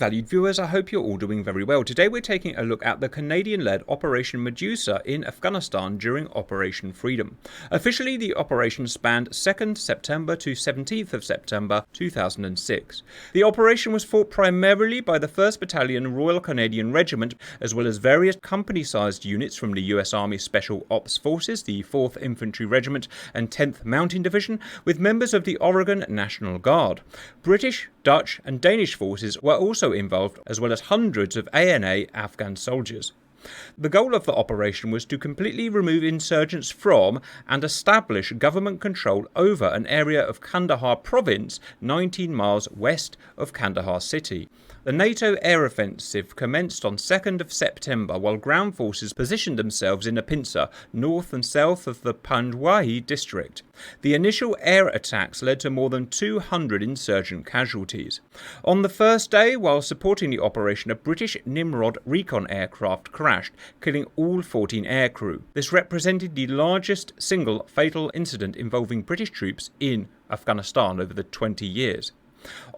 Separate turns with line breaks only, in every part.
valued viewers, I hope you're all doing very well. Today we're taking a look at the Canadian-led Operation Medusa in Afghanistan during Operation Freedom. Officially, the operation spanned 2nd September to 17th of September 2006. The operation was fought primarily by the 1st Battalion Royal Canadian Regiment, as well as various company-sized units from the US Army Special Ops Forces, the 4th Infantry Regiment and 10th Mountain Division, with members of the Oregon National Guard. British, Dutch and Danish forces were also involved, as well as hundreds of ANA Afghan soldiers. The goal of the operation was to completely remove insurgents from and establish government control over an area of Kandahar province 19 miles west of Kandahar city. The NATO air offensive commenced on 2nd of September while ground forces positioned themselves in a pincer north and south of the Panjwayi District. The initial air attacks led to more than 200 insurgent casualties. On the first day, while supporting the operation, a British Nimrod recon aircraft crashed, killing all 14 aircrew. This represented the largest single fatal incident involving British troops in Afghanistan over the 20 years.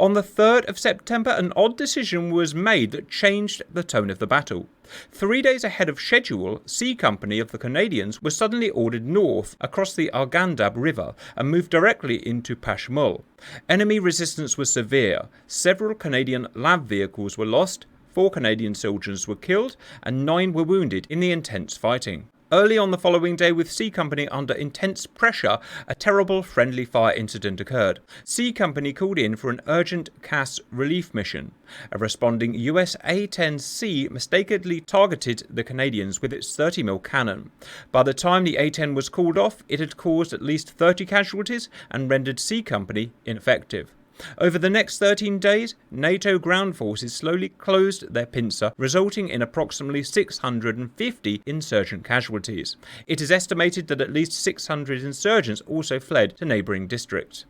On the 3rd of September, an odd decision was made that changed the tone of the battle. 3 days ahead of schedule, C Company of the Canadians was suddenly ordered north across the Arghandab River and moved directly into Pashmul. Enemy resistance was severe. Several Canadian LAV vehicles were lost, 4 Canadian soldiers were killed, and 9 were wounded in the intense fighting. Early on the following day, with C Company under intense pressure, a terrible friendly fire incident occurred. C Company called in for an urgent CAS relief mission. A responding US A-10C mistakenly targeted the Canadians with its 30mm cannon. By the time the A-10 was called off, it had caused at least 30 casualties and rendered C Company ineffective. Over the next 13 days, NATO ground forces slowly closed their pincer, resulting in approximately 650 insurgent casualties. It is estimated that at least 600 insurgents also fled to neighbouring districts.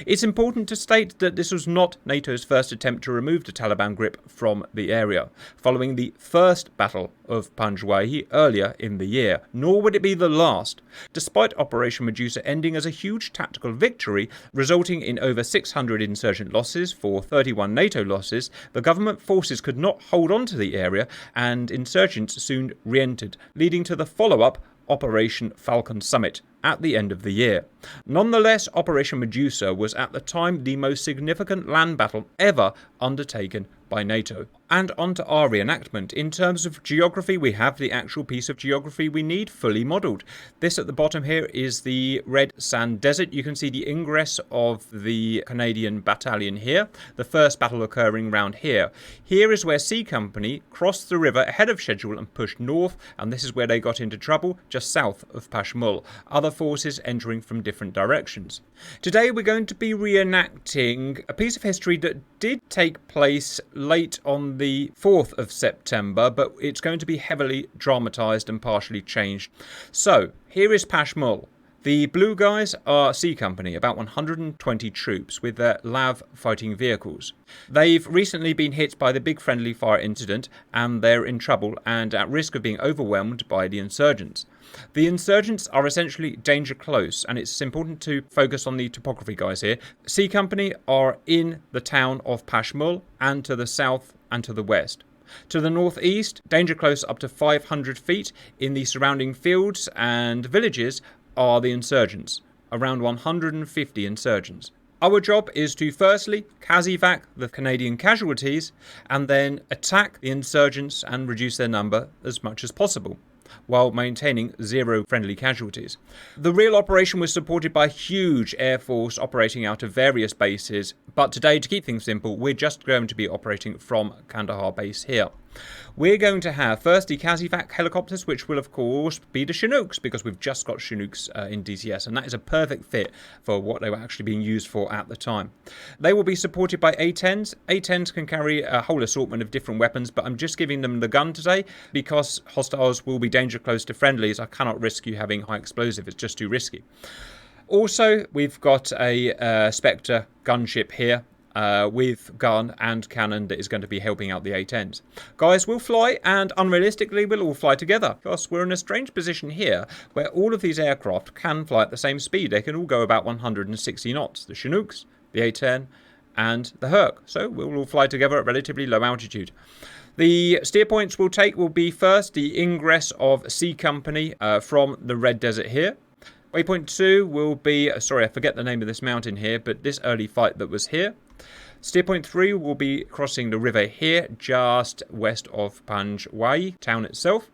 It's important to state that this was not NATO's first attempt to remove the Taliban grip from the area, following the first Battle of Panjwayi earlier in the year, nor would it be the last. Despite Operation Medusa ending as a huge tactical victory, resulting in over 600 insurgent losses for 31 NATO losses, the government forces could not hold on to the area and insurgents soon re-entered, leading to the follow-up Operation Falcon Summit at the end of the year. Nonetheless, Operation Medusa was at the time the most significant land battle ever undertaken by NATO. And on to our reenactment. In terms of geography, we have the actual piece of geography we need fully modelled. This at the bottom here is the red sand desert. You can see the ingress of the Canadian battalion here, the first battle occurring round here. Here is where C Company crossed the river ahead of schedule and pushed north, and this is where they got into trouble, just south of Pashmul. Other forces entering from different directions. Today we're going to be reenacting a piece of history that did take place late on the 4th of September, but it's going to be heavily dramatised and partially changed. So, here is Pashmul. The blue guys are C Company, about 120 troops with their LAV fighting vehicles. They've recently been hit by the big friendly fire incident and they're in trouble and at risk of being overwhelmed by the insurgents. The insurgents are essentially danger close, and it's important to focus on the topography, guys, here. C Company are in the town of Pashmul and to the south and to the west. To the northeast, danger close up to 500 feet in the surrounding fields and villages are the insurgents, around 150 insurgents. Our job is to firstly CAS-evac the Canadian casualties and then attack the insurgents and reduce their number as much as possible, while maintaining 0 friendly casualties. The real operation was supported by a huge air force operating out of various bases, but today, to keep things simple, we're just going to be operating from Kandahar base here. We're going to have first the CAS-evac helicopters, which will of course be the Chinooks, because we've just got Chinooks in DCS, and that is a perfect fit for what they were actually being used for at the time. They will be supported by A-10s. A-10s can carry a whole assortment of different weapons, but I'm just giving them the gun today because hostiles will be danger close to friendlies. I cannot risk you having high explosive, it's just too risky. Also, we've got a Spectre gunship here. With gun and cannon that is going to be helping out the A-10s. Guys, we'll fly, and unrealistically we'll all fly together, because we're in a strange position here where all of these aircraft can fly at the same speed. They can all go about 160 knots. The Chinooks, the A-10 and the Herc. So we'll all fly together at relatively low altitude. The steer points we'll take will be first the ingress of C Company from the Red Desert here. Waypoint 2 will be, sorry, I forget the name of this mountain here, but this early fight that was here. Steer point 3 will be crossing the river here, just west of Panjwayi town itself.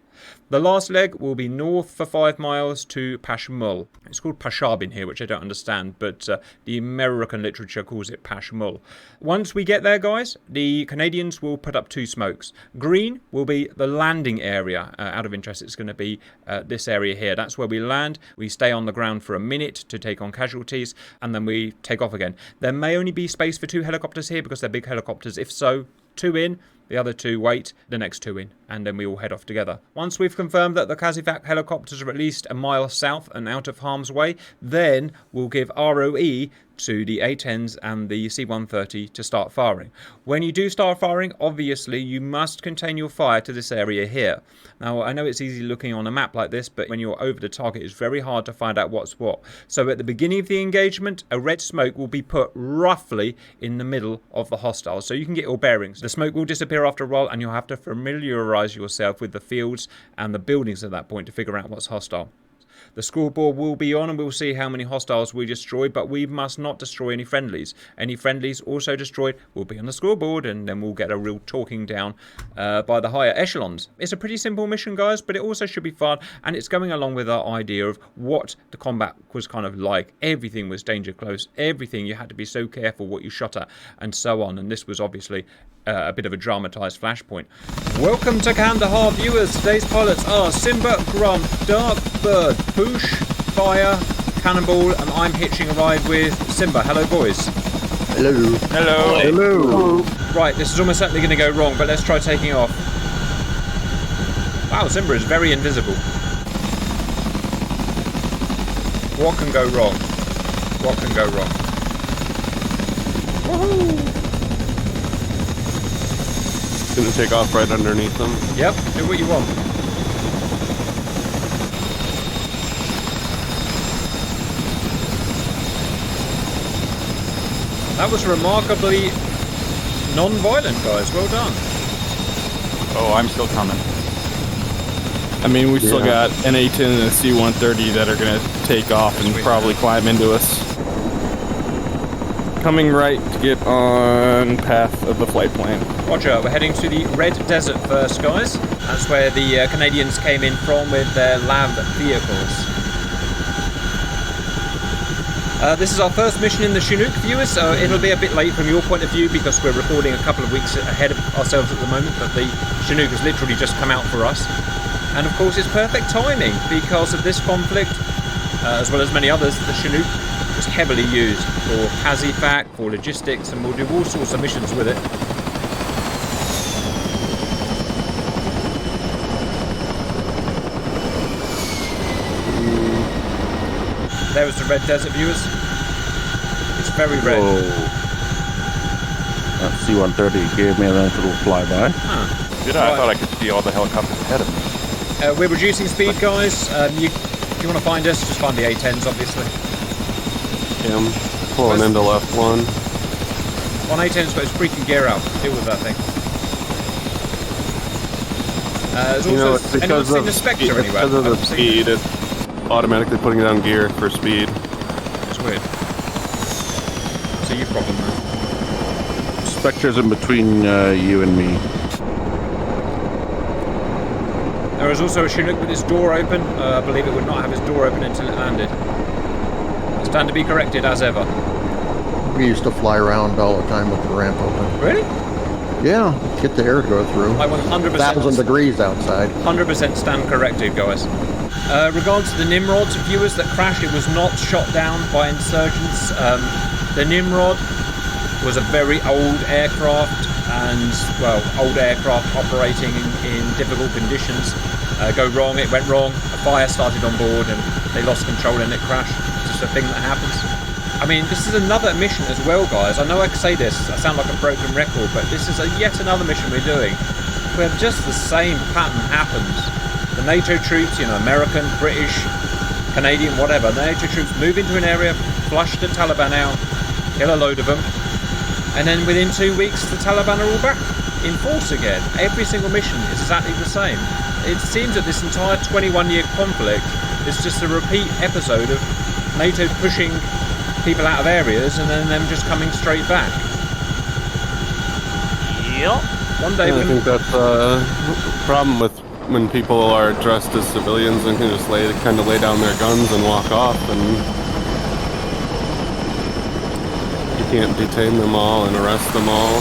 The last leg will be north for 5 miles to Pashmul. It's called Pashabin here, which I don't understand, but the American literature calls it Pashmul. Once we get there, guys, the Canadians will put up 2 smokes. Green will be the landing area. Out of interest, it's going to be this area here. That's where we land. We stay on the ground for a minute to take on casualties, and then we take off again. There may only be space for 2 helicopters here because they're big helicopters. If so, 2 in. The other 2 wait, the next 2 in, and then we all head off together. Once we've confirmed that the Kazivak helicopters are at least a mile south and out of harm's way, then we'll give ROE to the A-10s and the C-130 to start firing. When you do start firing, obviously you must contain your fire to this area here. Now, I know it's easy looking on a map like this, but when you're over the target, it's very hard to find out what's what. So at the beginning of the engagement, a red smoke will be put roughly in the middle of the hostiles, so you can get your bearings. The smoke will disappear after a while, and you'll have to familiarize yourself with the fields and the buildings at that point to figure out what's hostile. The scoreboard will be on and we'll see how many hostiles we destroy, but we must not destroy any friendlies. Any friendlies also destroyed will be on the scoreboard, and then we'll get a real talking down by the higher echelons. It's a pretty simple mission, guys, but it also should be fun, and it's going along with our idea of what the combat was kind of like. Everything was danger close. Everything, you had to be so careful what you shot at, and so on. And this was obviously a bit of a dramatized flashpoint. Welcome to Kandahar, viewers. Today's pilots are Simba, Grump, Dark Bird, Poosh, Fire, Cannonball, and I'm hitching a ride with Simba. Hello, boys.
Hello.
Hello.
Hello.
Right, this is almost certainly going to go wrong, but let's try taking off. Wow, Simba is very invisible. What can go wrong? What can go wrong? Woohoo!
Gonna take off right underneath them.
Yep, do what you want. That was remarkably non-violent, guys. Well done.
Oh, I'm still coming. I mean, we still got an A-10 and a C-130 that are gonna take off and probably climb into us. Coming right to get on path of the flight plan.
Roger, we're heading to the Red Desert first, guys. That's where the Canadians came in from with their lab vehicles. This is our first mission in the Chinook, viewers, so it'll be a bit late from your point of view because we're recording a couple of weeks ahead of ourselves at the moment, but the Chinook has literally just come out for us. And of course it's perfect timing because of this conflict, as well as many others. The Chinook was heavily used for Kazivak, for logistics, and we'll do all sorts of missions with it. There was the Red Desert, viewers. It's very red.
Whoa. That C-130 gave me a nice little flyby.
Huh.
Did I? Right. I thought I could see all the helicopters ahead of me.
We're reducing speed, guys. If you want to find us, just find the A-10s, obviously.
Pulling into left one.
One A-10's got his freaking gear out. Deal with that thing. There's also, anyone seen the Spectre anywhere?
Because of the speed, it's automatically putting down gear for speed.
It's weird. It's a you problem, man.
Spectre's in between you and me.
There was also a Chinook with its door open. I believe it would not have its door open until it landed. Stand to be corrected as ever.
We used to fly around all the time with the ramp open.
Really?
Yeah, get the air to go through.
I 100%.
1,000 degrees outside.
100% stand corrected, guys. Regards to the Nimrods, viewers that crashed, it was not shot down by insurgents. The Nimrod was a very old aircraft, and, well, old aircraft operating in difficult conditions. Go wrong, it went wrong, a fire started on board, and they lost control and it crashed. It's just a thing that happens. I mean, this is another mission as well, guys. I know I can say this, I sound like a broken record, but this is yet another mission we're doing where just the same pattern happens. The NATO troops, you know, American, British, Canadian, whatever, the NATO troops move into an area, flush the Taliban out, kill a load of them, And then within 2 weeks, the Taliban are all back in force again. Every single mission is exactly the same. It seems that this entire 21-year conflict is just a repeat episode of NATO pushing people out of areas and then them just coming straight back.
Yep.
One day
I
when...
think that's the problem with when people are dressed as civilians and can just kind of lay down their guns and walk off, and you can't detain them all and arrest them all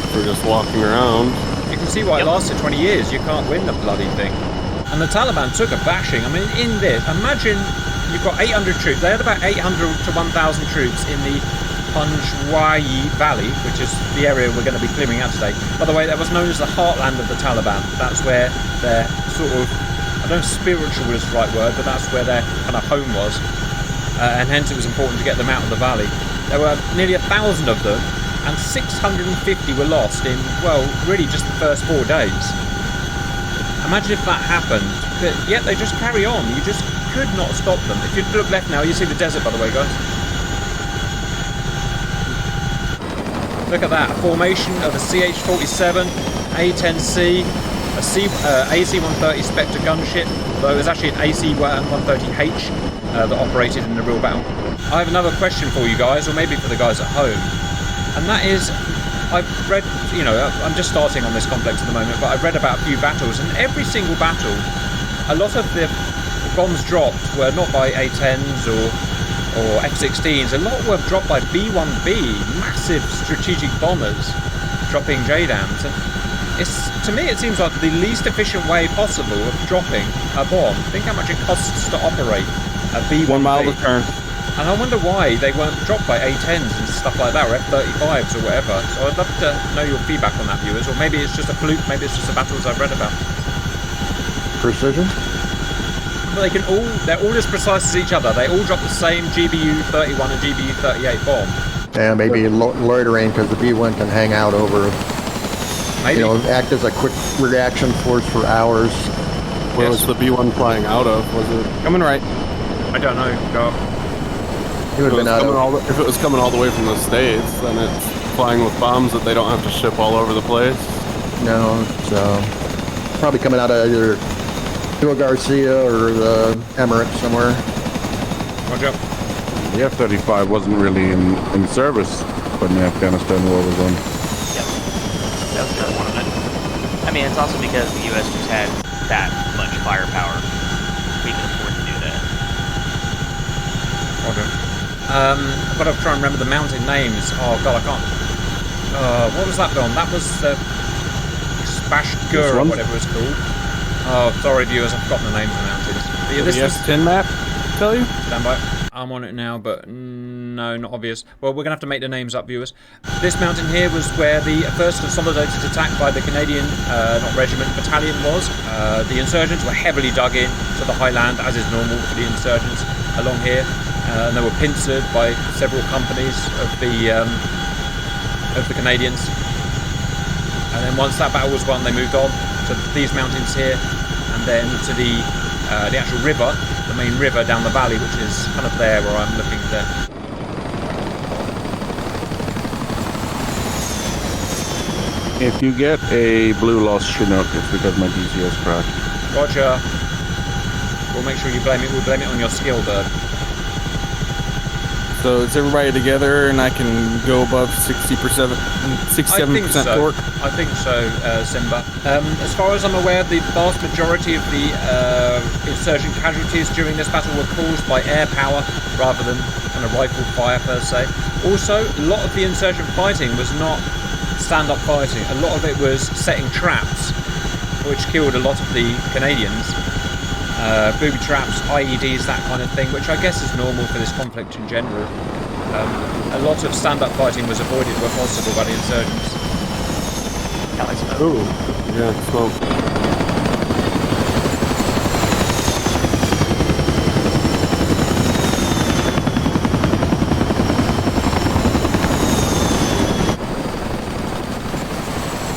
for just walking around.
You can see why it lasted 20 years. You can't win the bloody thing. And the Taliban took a bashing. I mean, in this, imagine you've got 800 troops. They had about 800 to 1,000 troops in the Panjwayi Valley, which is the area we're going to be clearing out today. By the way, that was known as the heartland of the Taliban. That's where their sort of, I don't know if spiritual is the right word, but that's where their kind of home was. And hence it was important to get them out of the valley. There were nearly 1,000 of them, and 650 were lost in, well, really just the first 4 days. Imagine if that happened. But yet they just carry on. You just could not stop them. If you look left now, you see the desert, by the way, guys. Look at that. A formation of a CH-47, A-10C, a AC-130 Spectre gunship, though it was actually an AC-130H that operated in the real battle. I have another question for you guys, or maybe for the guys at home. And that is, I've read, you know, I'm just starting on this complex at the moment, but I've read about a few battles, and every single battle, a lot of the bombs dropped were not by A-10s or F-16s. A lot were dropped by B-1B, massive strategic bombers dropping JDAMs. And to me, it seems like the least efficient way possible of dropping a bomb. Think how much it costs to operate a B-1B.
1 mile to turn.
And I wonder why they weren't dropped by A-10s and stuff like that, or F-35s or whatever. So I'd love to know your feedback on that, viewers. Or maybe it's just a fluke, maybe it's just the battles I've read about.
Precision?
But they're all as precise as each other. They all drop the same GBU-31 and GBU-38 bomb.
Yeah, maybe loitering, because the B-1 can hang out over,
Maybe.
you know, act as a quick reaction force for hours.
Where was the B-1 flying out of? Was it?
Coming right.
I don't know. Go.
He would have been out of...
If it was coming all the way from the States, then it's flying with bombs that they don't have to ship all over the place.
No, so probably coming out of either Dua Garcia or the Emirates somewhere.
Roger.
The F-35 wasn't really in service when the Afghanistan war was on.
Yep. That was another one of it. I mean, it's also because the U.S. just had that much firepower. We can afford to do that.
Roger. I've got to try and remember the mountain names. Oh god, I can't. What was that one? That was the Spashgur or whatever it's called. Oh, sorry viewers, I've forgotten the names of the mountains. But yeah, this
The
was...
S10 map, tell you?
Stand by. I'm on it now, but no, not obvious. Well, we're going to have to make the names up, viewers. This mountain here was where the first consolidated attack by the Canadian, not regiment, battalion was. The insurgents were heavily dug in to the highland, as is normal for the insurgents along here. And they were pincered by several companies of the Canadians. And then once that battle was won, they moved on to these mountains here, and then to the actual river, the main river down the valley, which is kind of there where I'm looking there.
If you get a blue lost Chinook, it's because my DCS crashed.
Roger. We'll make sure you blame it. We'll blame it on your skill, bird.
So is everybody together and I can go above 67% torque?
I think so, Simba. As far as I'm aware, the vast majority of the insurgent casualties during this battle were caused by air power rather than kind of rifle fire per se. Also, a lot of the insurgent fighting was not stand-up fighting. A lot of it was setting traps, which killed a lot of the Canadians. Booby traps, IEDs, that kind of thing, which I guess is normal for this conflict in general. A lot of stand-up fighting was avoided where possible by the insurgents.
Kind of like smoke.
Ooh, yeah, smoke.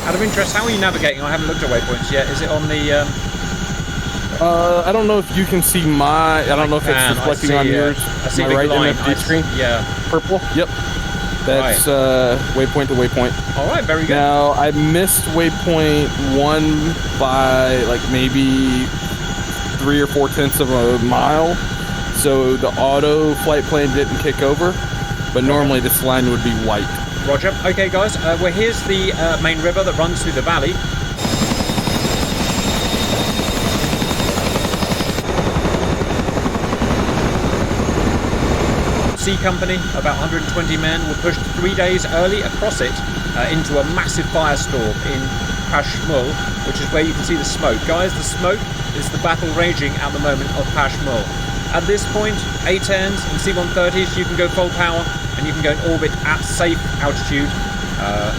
Out of interest, how are you navigating? I haven't looked at waypoints yet. Is it on the...
I don't know if you can see my... I don't know if it's reflecting on yours.
I see
my
the
right
line.
MFD screen.
Yeah.
Purple? Yep. That's waypoint to waypoint.
All right, very good.
Now, I missed waypoint 1 by like maybe 3 or 4 tenths of a mile. So the auto flight plane didn't kick over, but normally this line would be white.
Roger. Okay, guys, well, here's the main river that runs through the valley. C Company, about 120 men, were pushed 3 days early across it into a massive firestorm in Pashmul, which is where you can see the smoke. Guys, the smoke is the battle raging at the moment of Pashmul. At this point, A-10s and C-130s, you can go full power and you can go in orbit at safe altitude,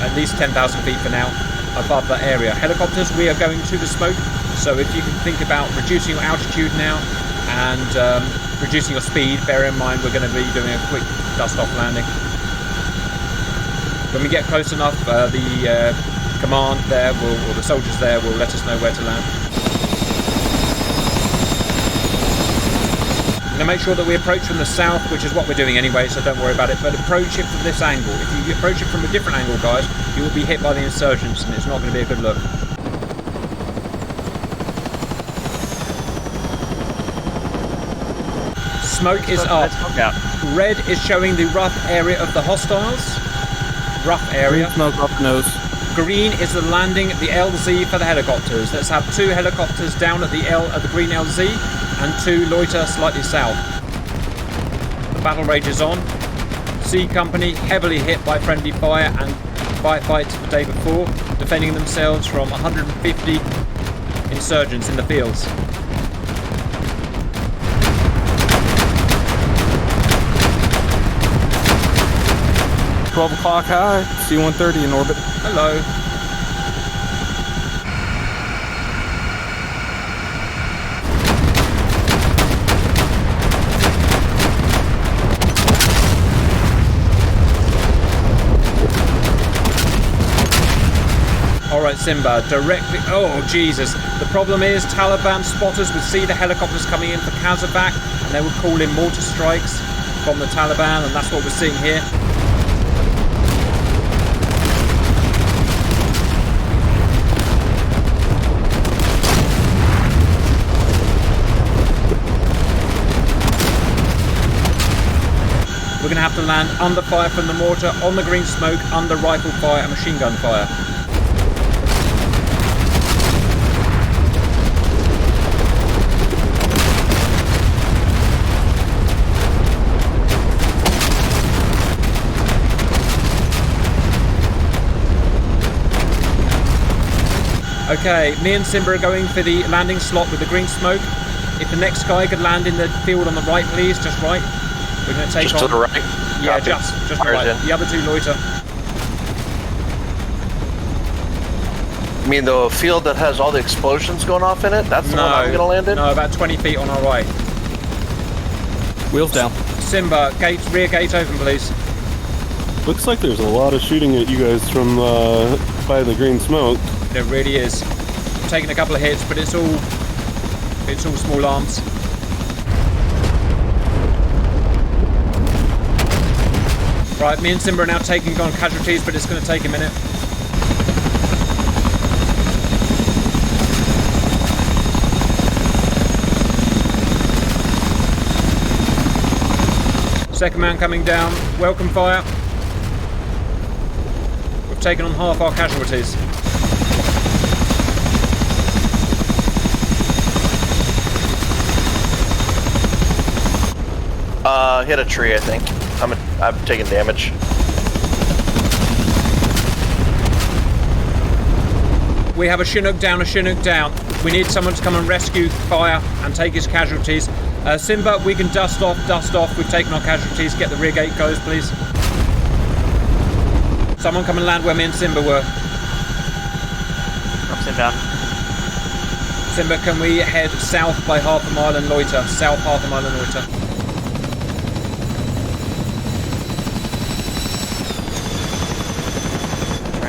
at least 10,000 feet for now, above that area. Helicopters, we are going to the smoke, so if you can think about reducing your altitude now and reducing your speed, bear in mind we're going to be doing a quick dust-off landing. When we get close enough, the command there, or the soldiers there, will let us know where to land. Now make sure that we approach from the south, which is what we're doing anyway, so don't worry about it, but approach it from this angle. If you approach it from a different angle, guys, you will be hit by the insurgents, and it's not going to be a good look. Smoke is up. Red is showing the rough area of the hostiles. Rough area.
Smoke up nose.
Green is the landing at the LZ for the helicopters. Let's have 2 helicopters down at the green LZ and 2 loiter slightly south. The battle rage is on. C Company heavily hit by friendly fire and firefights the day before, defending themselves from 150 insurgents in the fields.
12 o'clock high, C-130 in orbit.
Hello. Alright, Simba, directly... Oh, Jesus. The problem is Taliban spotters would see the helicopters coming in for Kazabak, and they would call in mortar strikes from the Taliban, and that's what we're seeing here. We're going to have to land under fire from the mortar, on the green smoke, under rifle fire and machine gun fire. Okay, me and Simba are going for the landing slot with the green smoke. If the next guy could land in the field on the right, please, just right. We're going to take
just
on...
to the right?
Yeah,
Copy.
just the right. The other 2 loiter.
You mean the field that has all the explosions going off in it? That's the one I'm going to land in?
No, about 20 feet on our right.
Wheels down.
Simba, rear gate open, please.
Looks like there's a lot of shooting at you guys from by the green smoke.
There really is. I'm taking a couple of hits, but it's all small arms. Right, me and Simba are now taking on casualties, but it's going to take a minute. Second man coming down. Welcome fire. We've taken on half our casualties.
Hit a tree, I think. I'm taking damage.
We have a Chinook down, We need someone to come and rescue fire and take his casualties. Simba, we can dust off. We've taken our casualties. Get the rear gate closed, please. Someone come and land where me and Simba were.
Drop Simba down.
Simba, can we head south by half a mile and loiter? South half a mile and loiter.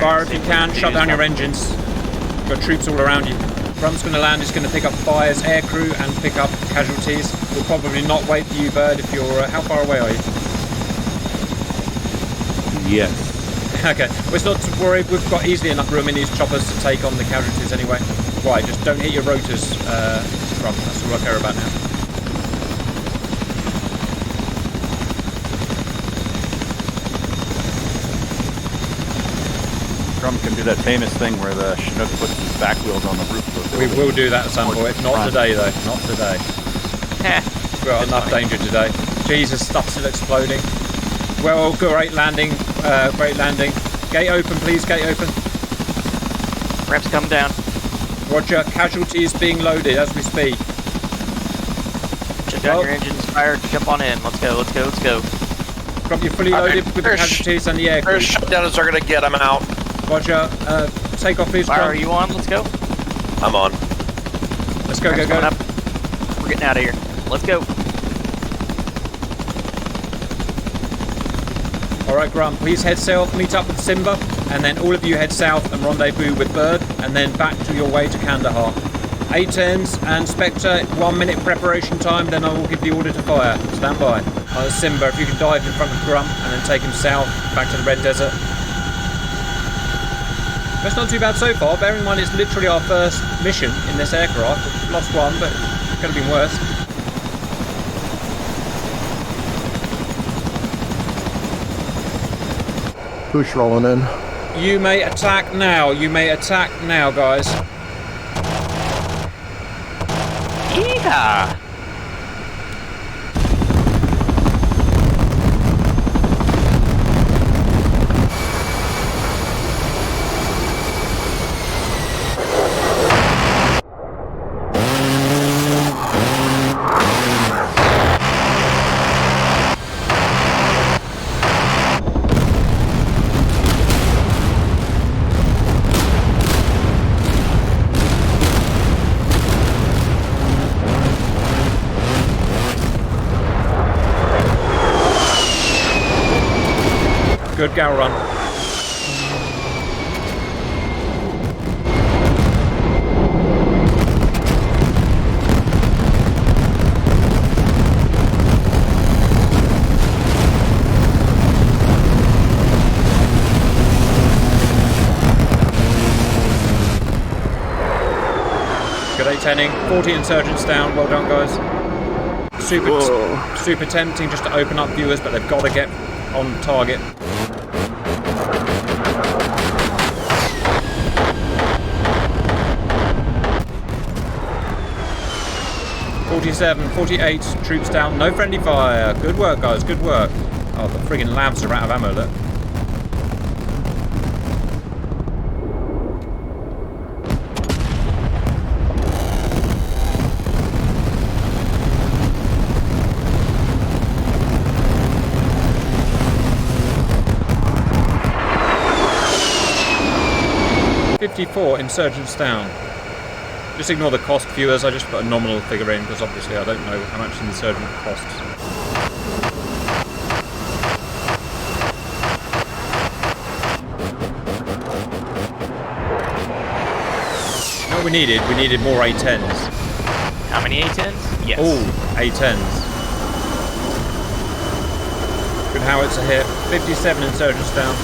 Fire if you can, shut down your engines. You've got troops all around you. Brum's going to land, he's going to pick up fires, air crew, and pick up casualties. We'll probably not wait for you, Bird, if you're... how far away are you?
Yes.
Okay, well, it's not to worry. We've got easily enough room in these choppers to take on the casualties anyway. Right, just don't hit your rotors, Trump. That's all I care about now.
Trump can do that famous thing where the Chinook puts his back wheels on the roof of the
We
building.
will do that at some point. Not today, though. Not today. We've got enough danger today. Jesus, stuff's still exploding. Well, great landing. Great landing. Gate open, please. Gate open.
Ramps come down.
Roger. Casualties being loaded as we speak.
Shut down your engines. Fire. Jump on in. Let's go. Let's go. Let's go.
Trump, you're fully loaded with the casualties and the air crew.
Their shutdowns are gonna get them out.
Roger. Take off, please.
Fire,
Trump.
are you on? Let's go.
I'm on.
Let's go, go,
Ramps coming
go.
up. We're getting out of here. Let's go.
Alright, Grant, please head south, meet up with Simba, and then all of you head south and rendezvous with Bird, and then back to your way to Kandahar. 810s and Spectre, 1 minute preparation time, then I will give the order to fire. Stand by. Simba, if you can dive in front of Grump and then take him south, back to the Red Desert. That's not too bad so far, bearing in mind it's literally our first mission in this aircraft. We've lost one, but it could have been worse.
Push rolling in.
You may attack now. You may attack now, guys.
Yeehaw!
Good gal run. Good 810ing. 40 insurgents down. Well done, guys. Super tempting just to open up viewers, but they've got to get on target. .47, 48 troops down, no friendly fire. Good work, guys, good work. Oh, the friggin' labs are out of ammo, look. .54 insurgents down. Just ignore the cost, viewers. I just put a nominal figure in because obviously I don't know how much an insurgent costs. You know what we needed? We needed more A10s.
How many A10s? Yes.
Oh, A10s. Good howitzer hit. 57 insurgents down.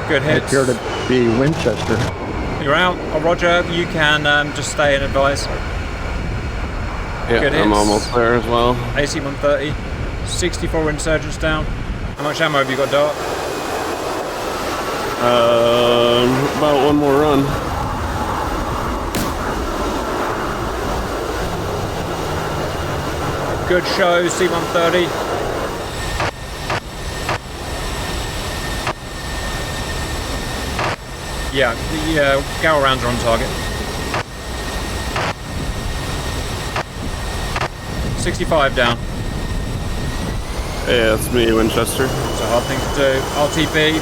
Good hits.
Appear to be Winchester.
You're out. Oh, Roger, you can just stay and advise.
Yeah,
Good
I'm
hits.
almost there as well.
AC 130. 64 insurgents down. How much ammo have you got, Dart?
About one more run.
Good show, C-130. Yeah, the Gal rounds are on target. 65 down.
Yeah, that's me, Winchester.
It's a hard thing to do. RTB.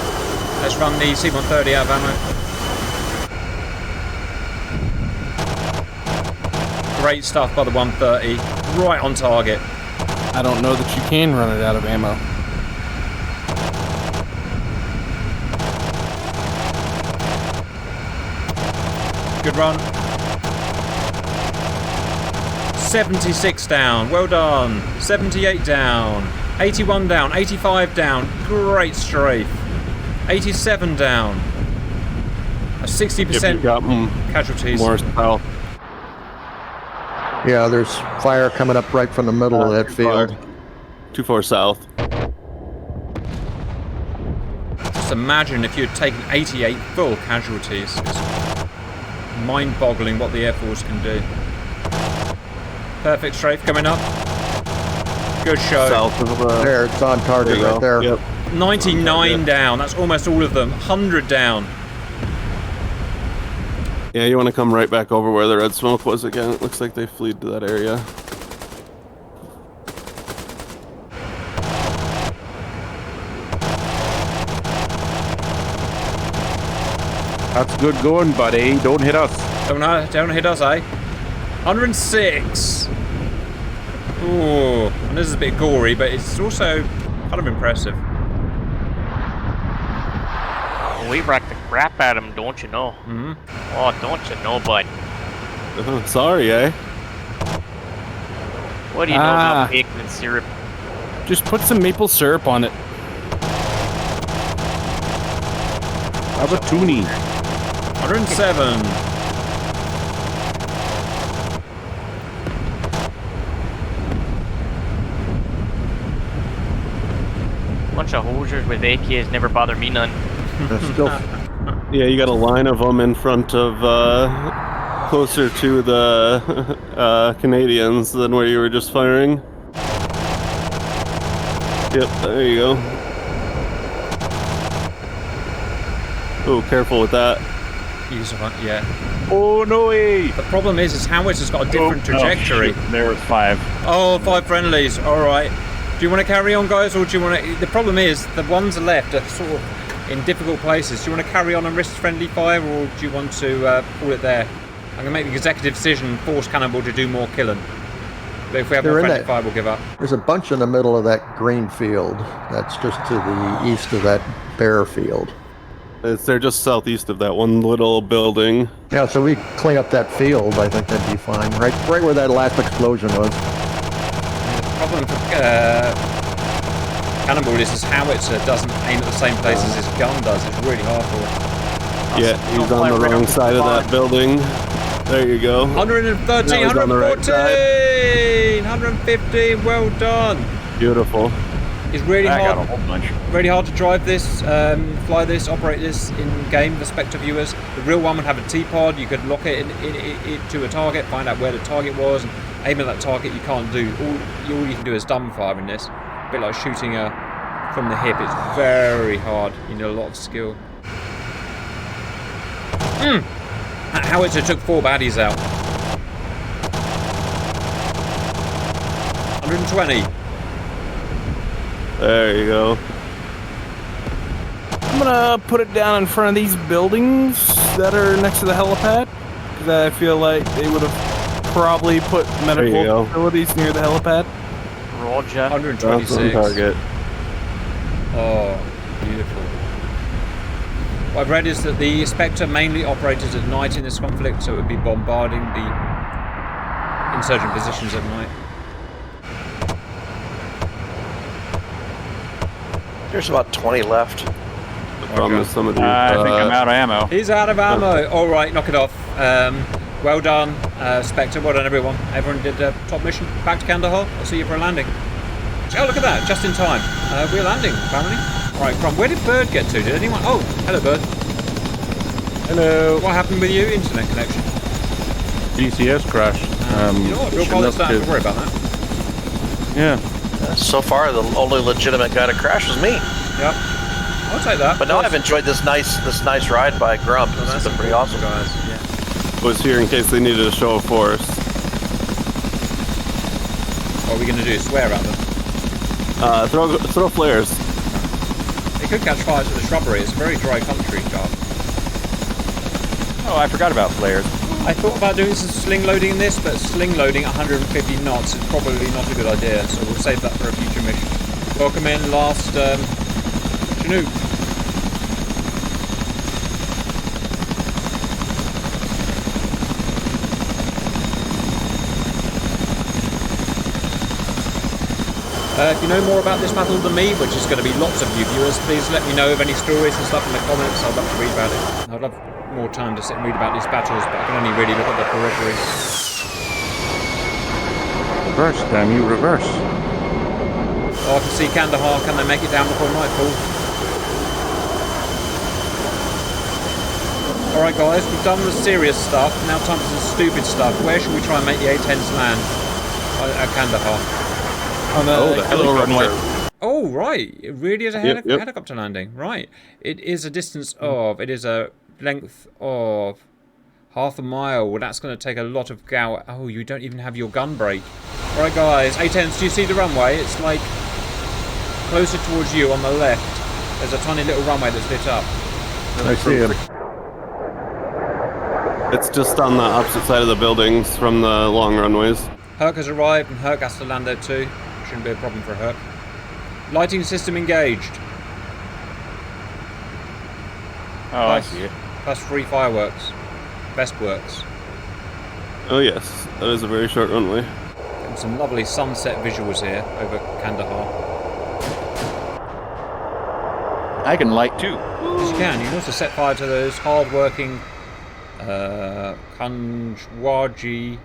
Let's run the C-130 out of ammo. Great stuff by the 130. Right on target.
I don't know that you can run it out of ammo.
Good run. 76 down. Well done. 78 down. 81 down. 85 down. Great strafe. 87 down. A 60% casualties.
More south.
Yeah, there's fire coming up right from the middle of that field.
Too far south.
Just imagine if you had taken 88 full casualties. It's mind-boggling what the Air Force can do. Perfect strafe coming up. Good show.
South of
There, it's on target right there.
Yep.
99 down. That's almost all of them. 100 down.
Yeah, you want to come right back over where the red smoke was again. It looks like they fled to that area.
That's good going, buddy. Don't hit us.
Don't hit us, eh? 106. Ooh, and this is a bit gory, but it's also kind of impressive.
We rocked the crap out of him, don't you know?
Mm-hmm.
Oh, don't you know, bud?
Sorry, eh?
What do you know about bacon and syrup?
Just put some maple syrup on it.
Have a toonie.
107.
Bunch of hosers with AKs never bother me none.
Still,
Yeah, you got a line of them in front of, closer to the Canadians than where you were just firing. Yep, there you go. Oh, careful with that.
Yeah.
Oh, no way.
The problem is Howitz got a different trajectory.
There was 5.
Oh, 5 friendlies. All right. Do you want to carry on, guys, or do you want to... The problem is the ones left are sort of in difficult places. Do you want to carry on and risk friendly fire, or do you want to call it there? I'm going to make the executive decision, force Cannonball to do more killing. But if we have more friendly fire, we'll give up.
there's a bunch in the middle of that green field. That's just to the east of that bare field.
They're just southeast of that one little building.
Yeah, so we clean up that field, I think that'd be fine. Right where that last explosion was.
The problem for Cannonball is his howitzer doesn't aim at the same place as his gun does. It's really hard for him.
Yeah, he's on the wrong side of that building. There you go.
113, 114, 115, well done.
Beautiful.
It's really
I got a
hard.
whole bunch.
Really hard to drive this, fly this, operate this in game for Spectre viewers. The real one would have a T-pod. You could lock it to a target, find out where the target was, and aim at that target. You can't do all you can do is dumbfire in this. A bit like shooting from the hip. It's very hard. You need a lot of skill. That howitzer took 4 baddies out. 120.
There you go.
I'm gonna put it down in front of these buildings that are next to the helipad, because I feel like they would have probably put medical facilities near the helipad.
Roger.
126.
Target.
Oh, beautiful. What I've read is that the Spectre mainly operated at night in this conflict, so it would be bombarding the insurgent positions at night.
There's about 20 left.
The problem is some of these.
I think I'm out of ammo.
He's out of ammo. All right, knock it off. Well done, Spectre. Well done, everyone. Everyone did the top mission. Back to Kandahar. I'll see you for a landing. Oh, look at that. Just in time. We're landing, family. All right, Crom. Where did Bird get to? Did anyone? Oh, hello, Bird.
Hello.
What happened with you? Internet connection.
DCS crashed.
You know what? Real pilots don't have to worry about that.
Yeah.
So far, the only legitimate guy to crash was me.
Yep. I'll take that.
But now I've enjoyed this nice ride by Grump.
Oh,
This has been pretty awesome.
guys. Yeah.
Was here in case they needed a show of force.
What are we going to do? Swear at them?
Throw flares.
They could catch fire to the shrubbery. It's a very dry country, Garth.
Oh, I forgot about flares.
I thought about doing some sling loading in this, but sling loading at 150 knots is probably not a good idea, so we'll save that for a future mission. Welcome in, last Chinook. If you know more about this battle than me, which is going to be lots of you viewers, please let me know of any stories and stuff in the comments. I'd love to read about it. I'd love more time to sit and read about these battles, but I can only really look at the periphery.
Reverse, damn you, reverse.
Oh, I can see Kandahar. Can they make it down before nightfall? Alright guys, we've done the serious stuff. Now time for some stupid stuff. Where should we try and make the A-10s land? At Kandahar.
On the hello runway.
Oh, right. It really is a
Yep.
helicopter landing. Right. It is a distance of... It is a length of half a mile. Well, that's going to take a lot of gow... Oh, you don't even have your gun brake. Alright, guys. A-10s, do you see the runway? It's like closer towards you on the left. There's a tiny little runway that's lit up.
I see him.
It's just on the opposite side of the buildings from the long runways.
Herc has arrived, and Herc has to land there too. Shouldn't be a problem for Herc. Lighting system engaged.
Oh, I see it.
Plus free fireworks. Best works.
Oh yes, that is a very short runway.
And some lovely sunset visuals here over Kandahar.
I can light too.
Yes, you can. You can also set fire to those hard-working Panjwayi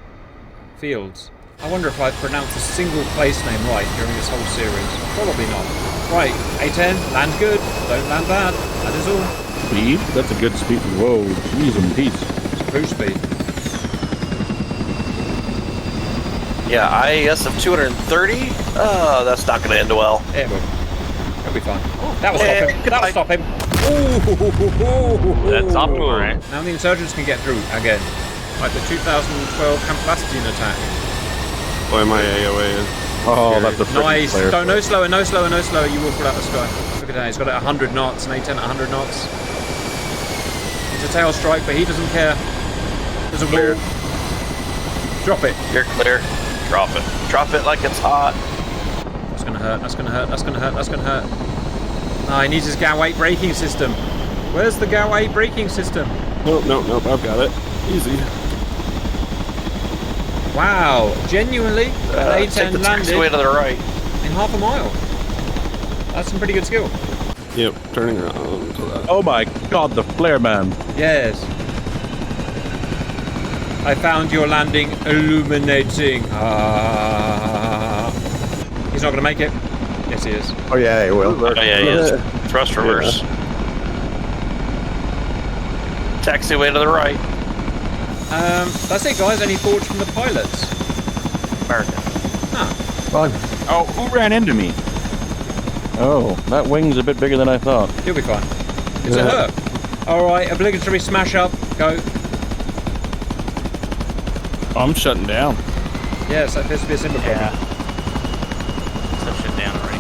fields. I wonder if I've pronounced a single place name right during this whole series. Probably not. Right, A-10, land good, don't land bad. That is all.
Speed? That's a good speed. Whoa, jeez and peace.
It's cruise speed.
Yeah, IAS of 230? Oh, that's not going to end well.
It will. It'll be fine. That will stop him. That will stop him. Ooh.
That's off to a right.
Now the insurgents can get through again. Like the 2012 Camp Bastion attack.
Boy, my AOA is...
Oh, that's a pretty
Nice.
player.
No slower, no slower, no slower. You will fall out the sky. Look at that. He's got it at 100 knots. An A-10 at 100 knots. It's a tail strike, but he doesn't care. There's a wall. Drop it.
You're clear. Drop it. Drop it like it's hot.
That's gonna hurt. That's gonna hurt. That's gonna hurt. That's gonna hurt. No, he needs his GAU 8 braking system. Where's the GAU 8 braking system?
Nope, I've got it. Easy.
Wow, genuinely, an
Take the
A-10 landed
taxiway to the right.
in half a mile. That's some pretty good skill.
Yep, turning around to that.
Oh my god, the flare man.
Yes. I found your landing illuminating. He's not going to make it. Yes, he is.
Oh yeah, it will.
Oh, yeah, he is. Thrust reverse. Taxiway to the right.
That's it, guys. Any thoughts from the pilots?
American.
Fine.
Oh, who ran into me?
Oh, that wing's a bit bigger than I thought.
You'll be fine. It's a Herc. All right, obligatory smash up. Go.
I'm shutting down.
Yes, that appears to be a simple problem.
Yeah. So shut down already.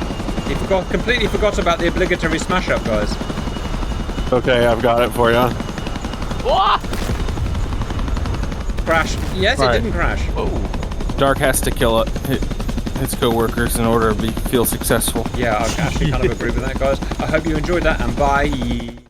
He completely forgot about the obligatory smash up, guys.
Okay, I've got it for you.
Wah!
Crashed. Yes,
Right.
it didn't crash.
Whoa.
Dark has to kill his co-workers in order to feel successful.
Yeah, I actually kind of agree with that, guys. I hope you enjoyed that, and bye.